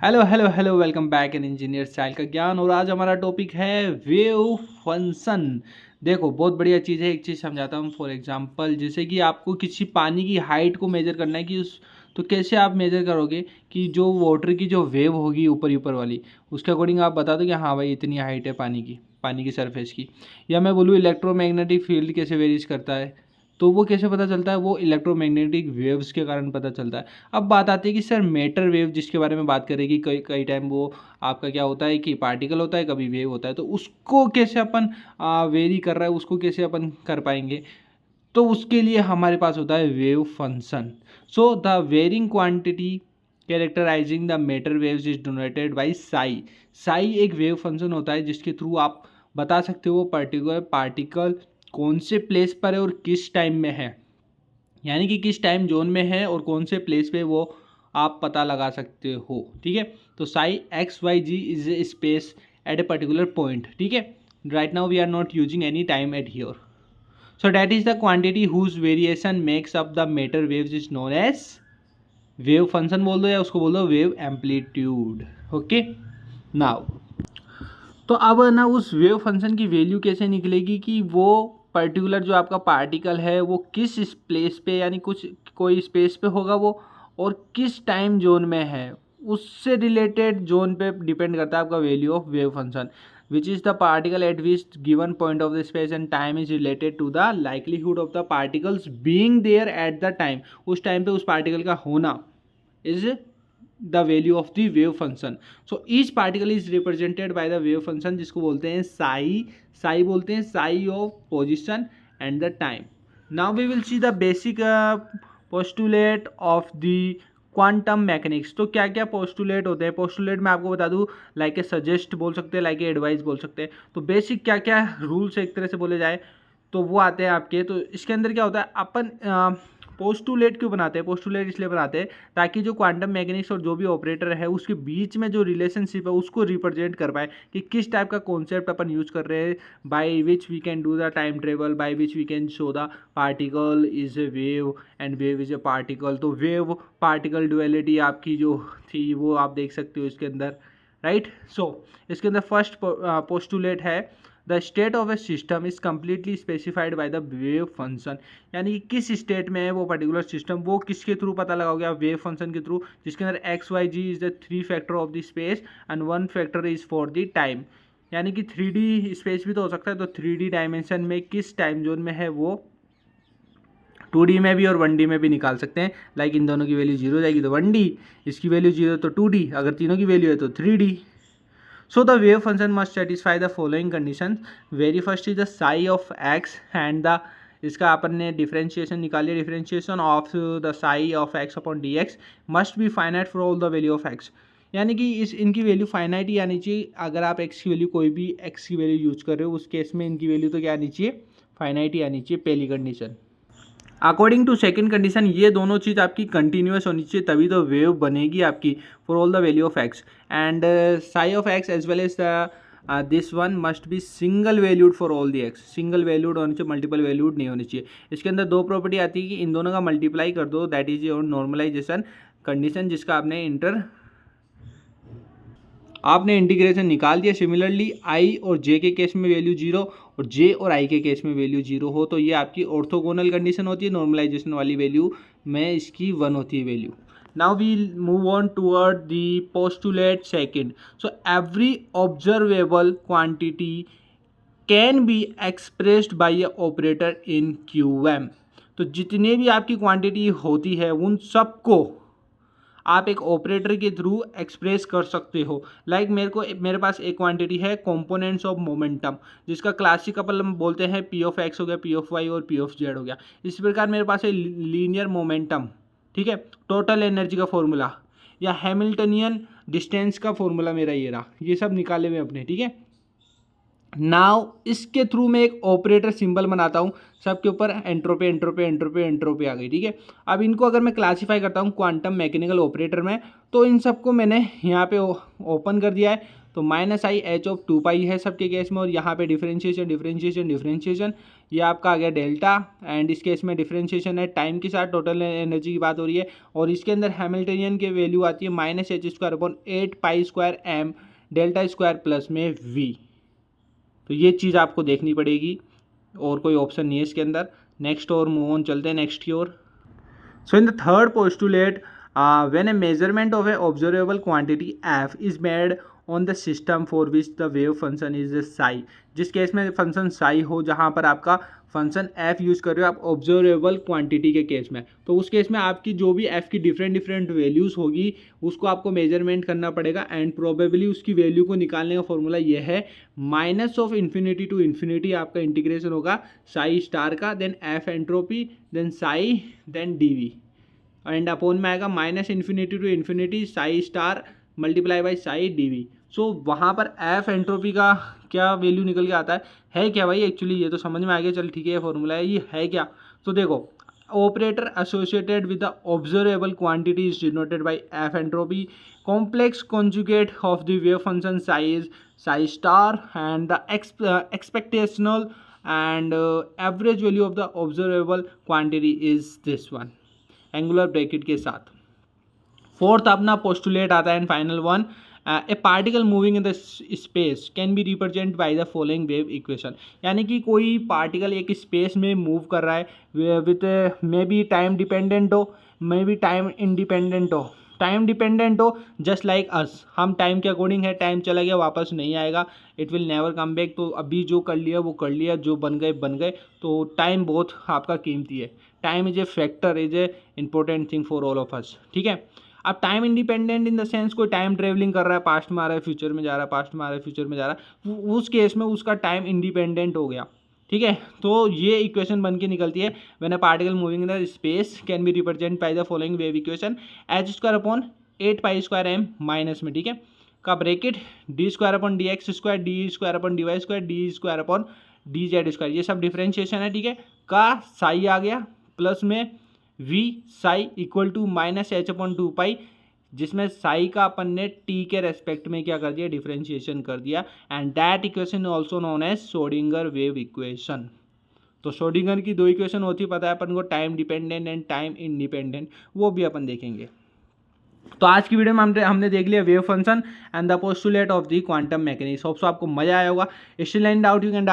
Hello hello hello, welcome back in engineer style का ज्ञान। और आज हमारा टॉपिक है वेव फंक्शन। देखो, बहुत बढ़िया चीज़ है। एक चीज़ समझाता हूँ। फॉर एग्जांपल, जैसे कि आपको किसी पानी की हाइट को मेजर करना है कि उस तो कैसे आप मेजर करोगे कि जो वाटर की जो वेव होगी ऊपर ऊपर वाली, उसके अकॉर्डिंग आप बता दो कि हाँ भाई इतनी हाइट है पानी की सरफेस की। या मैं बोलूँ इलेक्ट्रोमैग्नेटिक फील्ड कैसे वेरीज करता है, तो वो कैसे पता चलता है? वो इलेक्ट्रोमैग्नेटिक वेव्स के कारण पता चलता है। अब बात आती है कि सर मैटर वेव जिसके बारे में बात करें कि कई कई टाइम वो आपका क्या होता है कि पार्टिकल होता है, कभी वेव होता है, तो उसको कैसे अपन वेरी कर रहा है, उसको कैसे अपन कर पाएंगे? तो उसके लिए हमारे पास होता है wave function. So the varying quantity characterising the matter waves is donated by psi. Psi एक वेव फंक्शन होता है जिसके थ्रू आप बता सकते हो पर्टिकुलर पार्टिकल कौन से प्लेस पर है और किस टाइम में है, यानी कि किस टाइम जोन में है और कौन से प्लेस पे वो आप पता लगा सकते हो। ठीक है, तो psi x y z is a space at a particular point. ठीक है, right now we are not using any time at here. So that is the quantity whose variation makes up the matter waves is known as wave function बोल दो या उसको बोल दो wave amplitude. Okay, now तो अब ना उस वेव फंक्शन की वैल्यू कैसे निकलेगी कि वो पर्टिकुलर जो आपका पार्टिकल है वो किस प्लेस पे, यानी कुछ कोई स्पेस पे होगा वो, और किस टाइम जोन में है, उससे रिलेटेड जोन पे डिपेंड करता है आपका value of wave function, which is the particle at which given point of the space and time is related to the likelihood of the particles being there at the time. उस time पे उस particle का होना is the value of the wave function. So each particle is represented by the wave function जिसको बोलते हैं साई बोलते हैं Sai of position and the time. Now we will see the basic postulate of the quantum mechanics. तो क्या क्या postulate होते हैं? पोस्टुलेट मैं आपको बता दूं, लाइक ए सजेस्ट बोल सकते हैं, लाइक ए एडवाइस बोल सकते हैं। तो बेसिक क्या क्या रूल्स एक तरह से बोले जाए तो वो आते हैं आपके। तो इसके अंदर क्या होता है, अपन पोस्टुलेट क्यों बनाते हैं? पोस्टुलेट इसलिए बनाते हैं ताकि जो क्वांटम मैकेनिक्स और जो भी ऑपरेटर है उसके बीच में जो रिलेशनशिप है उसको रिप्रेजेंट कर पाए कि किस टाइप का कॉन्सेप्ट अपन यूज कर रहे हैं, by which we can do the time travel, by which we can show the particle is a wave and wave is a particle. तो वेव पार्टिकल डुअलिटी आपकी जो थी वो आप देख सकते हो इसके अंदर, राइट। सो इसके अंदर फर्स्ट पोस्टुलेट है the state of A system is completely specified by the wave function. यानी कि किस स्टेट में है वो पर्टिकुलर सिस्टम, वो किसके थ्रू पता लगाओगे आप? वेव फंक्शन के थ्रू, जिसके अंदर x y z is the 3 factor of the space and 1 factor is for the time. यानी कि 3D स्पेस भी तो हो सकता है, तो 3D डायमेंशन में किस टाइम जोन में है वो 2D में भी और 1D में भी निकाल सकते हैं। लाइक इन दोनों की वैल्यू 0 जाएगी तो 1D, इसकी वैल्यू 0 तो 2D, अगर तीनों की वैल्यू है तो 3D। So the wave function must satisfy the following conditions. Very first is the psi of x and the इसका अपन ने डिफरेंशिएशन निकालिए, differentiation of the Sai of x upon d x must be finite for all the value of x. यानी कि इनकी value finite ही आनी चाहिए। अगर आप एक्स की वैल्यू कोई भी एक्स की वैल्यू यूज कर रहे हो उस केस में इनकी वैल्यू तो क्या आनी चाहिए? फाइनाइट ही आनी चाहिए, पहली condition. According to second condition ये दोनों चीज़ आपकी कंटिन्यूस होनी चाहिए, तभी तो वेव बनेगी आपकी for all the value of x and psi of x as well as the this one must be single valued for all the x. Single valued होनी चाहिए, मल्टीपल वैल्यूड नहीं होनी चाहिए। इसके अंदर दो प्रॉपर्टी आती है कि इन दोनों का मल्टीप्लाई कर दो, that is your normalisation condition, जिसका आपने इंटीग्रेशन निकाल दिया। सिमिलरली आई और जे के केस में वैल्यू 0 और जे और आई के केस में वैल्यू 0 हो तो ये आपकी ऑर्थोगोनल कंडीशन होती है। नॉर्मलाइजेशन वाली वैल्यू में इसकी 1 होती है value. Now we move on toward the postulate second. So every observable quantity can be expressed by a operator in QM. तो जितने भी आपकी क्वांटिटी होती है उन सबको आप एक ऑपरेटर के थ्रू एक्सप्रेस कर सकते हो। लाइक मेरे पास एक क्वांटिटी है कंपोनेंट्स ऑफ मोमेंटम, जिसका क्लासिक अपन हम बोलते हैं पी ऑफ एक्स हो गया, पी ऑफ वाई और पी ऑफ जेड हो गया। इस प्रकार मेरे पास है लीनियर मोमेंटम, ठीक है, टोटल एनर्जी का फॉर्मूला या हैमिल्टनियन डिस्टेंस का फॉर्मूला मेरा ये रहा, ये सब निकाले हुए अपने, ठीक है। नाउ इसके थ्रू मैं एक ऑपरेटर सिंबल बनाता हूँ, सबके ऊपर एंट्रोपी एंट्रोपी एंट्रोपी एंट्रोपी आ गई, ठीक है। अब इनको अगर मैं क्लासिफाई करता हूँ क्वांटम मैकेनिकल ऑपरेटर में, तो इन सबको मैंने यहाँ पे ओपन कर दिया है। तो माइनस आई एच ऑफ 2 पाई है सबके केस में, और यहाँ पे डिफरेंशिएशन ये आपका आ गया डेल्टा, एंड इस केस में डिफरेंशिएशन है टाइम के साथ, टोटल एनर्जी की बात हो रही है, और इसके अंदर हैमिल्टनियन की वैल्यू आती है minus h square upon 8 pi square m delta square plus में वी। तो ये चीज़ आपको देखनी पड़ेगी, और कोई ऑप्शन नहीं है इसके अंदर। नेक्स्ट और मूव ऑन चलते हैं नेक्स्ट की ओर। So in the third postulate, when a measurement of a observable quantity f is made on the system for which the wave function is psi, जिस केस में फंक्शन psi हो, जहाँ पर आपका फंक्शन f यूज़ कर रहे हो आप ऑब्जर्वेबल क्वांटिटी के केस में, तो उस केस में आपकी जो भी f की डिफरेंट वैल्यूज़ होगी उसको आपको मेजरमेंट करना पड़ेगा, एंड प्रोबेबली उसकी वैल्यू को निकालने का फॉर्मूला ये है minus of infinity to infinity आपका इंटीग्रेशन होगा साई स्टार का, then f entropy, then psi, then d and upon में आएगा minus infinity to infinity psi star multiply by psi d v. So वहाँ पर एफ एंट्रोपी का क्या value निकल के आता है क्या भाई, एक्चुअली ये तो समझ में आ गया, चल ठीक है ये फॉर्मूला है, ये है क्या। तो देखो operator associated with the observable quantity is denoted by f entropy, complex conjugate of the wave function size psi star, and the expectational and average value of the observable quantity is this one, angular bracket के साथ। Fourth अपना postulate आता है and final one, a particle moving in the space can be represent by the following wave equation, यानी कि कोई particle एक space में मूव कर रहा है with may be time dependent हो, मे बी टाइम इंडिपेंडेंट हो, टाइम डिपेंडेंट हो जस्ट लाइक अस, हम टाइम के अकॉर्डिंग है, टाइम चला गया वापस नहीं आएगा, it will never come back, तो अभी जो कर लिया वो कर लिया, जो बन गए, तो टाइम बहुत आपका कीमती है, time is a factor, is a important thing for all of us, ठीक है। अब time independent in the sense कोई टाइम ट्रेवलिंग कर रहा है, पास्ट में आ रहा है, फ्यूचर में जा रहा है, पास्ट में आ रहा है, फ्यूचर में जा रहा है, उस केस में उसका टाइम इंडिपेंडेंट हो गया, ठीक है। तो ये इक्वेशन बन के निकलती है when a particle moving in the space can be represent by the following wave equation, h square upon 8 pi square m minus में, ठीक है, का bracket d square upon d x square, d square upon d y square, d square upon d z square, ये सब differentiation है, ठीक है, का साई आ गया प्लस में V psi equal to minus h upon 2 pi, जिसमें साई का अपन ने टी के रेस्पेक्ट में क्या कर दिया, डिफरेंशिएशन कर दिया, and that equation also known as Schrodinger wave equation. तो श्रोडिंगर की 2 इक्वेशन होती है, पता है अपन को, time dependent and time independent, वो भी अपन देखेंगे। तो आज की वीडियो में हमने देख लिया wave function and the postulate of the quantum mechanics. Hope so आपको मजा आया होगा। Still any doubt you can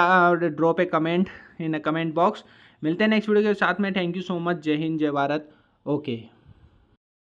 drop A comment in a comment box. मिलते हैं नेक्स्ट वीडियो के साथ में। Thank you so much. जय हिंद, जय भारत। ओके।